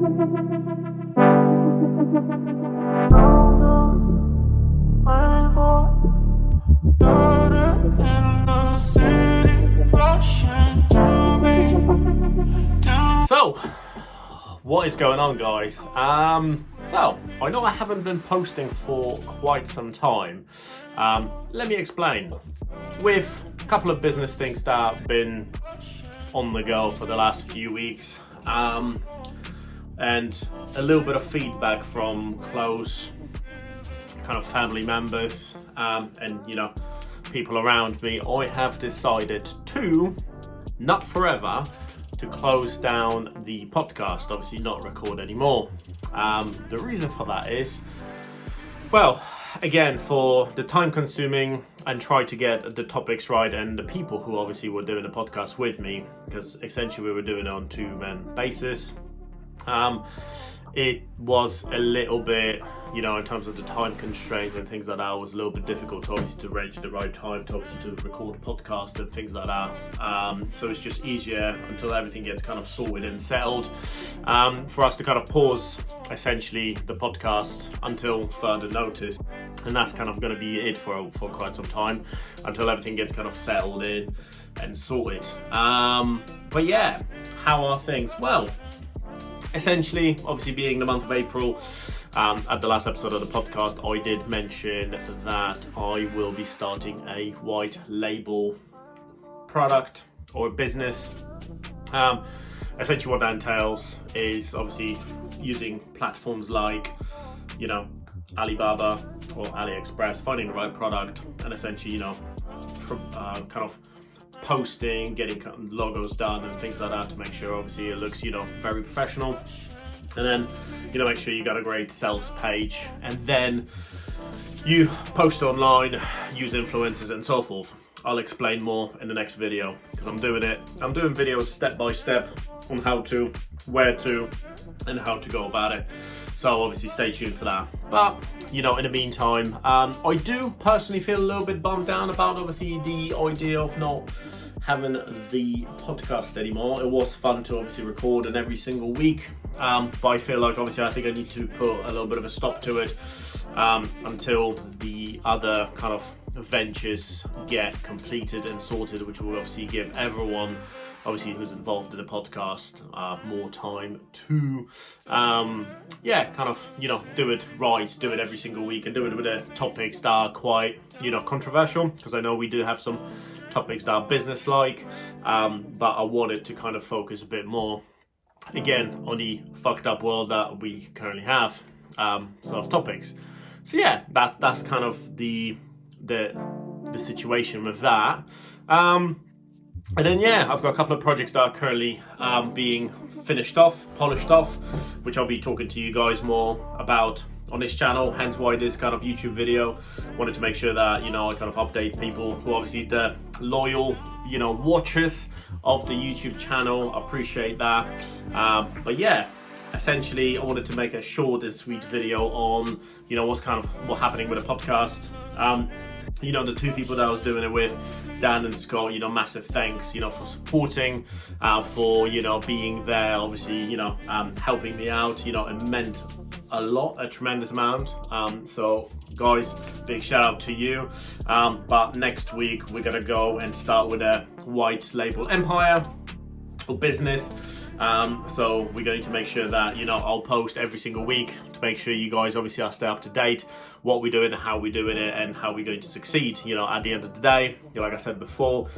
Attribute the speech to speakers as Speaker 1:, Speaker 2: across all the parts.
Speaker 1: So, what is going on, guys? So, I know I haven't been posting for quite some time. Let me explain. With a couple of business things that have been on the go for the last few weeks, and a little bit of feedback from close kind of family members, and people around me, I have decided to, not forever, to close down the podcast, obviously not record anymore. The reason for that is, well, again, for the time consuming and try to get the topics right and the people who obviously were doing the podcast with me, because essentially we were doing it on two-man basis. It was a little bit, in terms of the time constraints and things like that, it was a little bit difficult to obviously to arrange the right time to obviously to record podcasts and things like that. So it's just easier until everything gets kind of sorted and settled, for us to kind of pause essentially the podcast until further notice. And that's kind of going to be it for quite some time until everything gets kind of settled in and sorted. But yeah, how are things? Well, essentially, obviously being the month of April, at the last episode of the podcast, I did mention that I will be starting a white label product or business. Essentially what that entails is obviously using platforms like, Alibaba or AliExpress, finding the right product and essentially, kind of posting, getting logos done and things like that to make sure obviously it looks very professional, and then make sure you got a great sales page, and then you post online, use influencers and so forth. I'll explain more in the next video because I'm doing videos step by step on how to, where to, and how to go about it. So obviously stay tuned for that. But, in the meantime, I do personally feel a little bit bummed down about obviously the idea of not having the podcast anymore. It was fun to obviously record and every single week. But I feel like obviously I think I need to put a little bit of a stop to it until the other kind of ventures get completed and sorted, which will obviously give everyone obviously who's involved in the podcast more time to do it right, do it every single week, and do it with the topics that are quite controversial, because I know we do have some topics that are business like, but I wanted to kind of focus a bit more again on the fucked up world that we currently have, sort of topics. So yeah, that's kind of the situation with that. And then I've got a couple of projects that are currently being polished off, which I'll be talking to you guys more about on this channel, hence why this kind of YouTube video. Wanted to make sure that I kind of update people who obviously the loyal watchers of the YouTube channel. Appreciate that. But yeah, essentially I wanted to make a short and sweet video on what's happening with the podcast. The two people that I was doing it with, Dan and Scott, massive thanks, for supporting, for, being there, obviously, helping me out, it meant a tremendous amount. So guys, big shout out to you. But next week we're going to go and start with a white label empire or business. So we're going to make sure that, I'll post every single week to make sure you guys obviously are stay up to date, what we're doing, how we're doing it, and how we're going to succeed. At the end of the day, like I said before,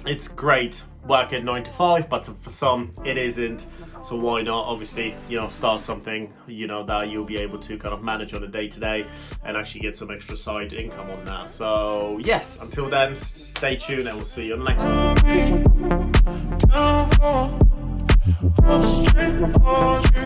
Speaker 1: it's great working 9 to 5, but for some it isn't. So why not obviously, start something, that you'll be able to kind of manage on a day-to-day and actually get some extra side income on that. So yes, until then, stay tuned and we'll see you on the next one.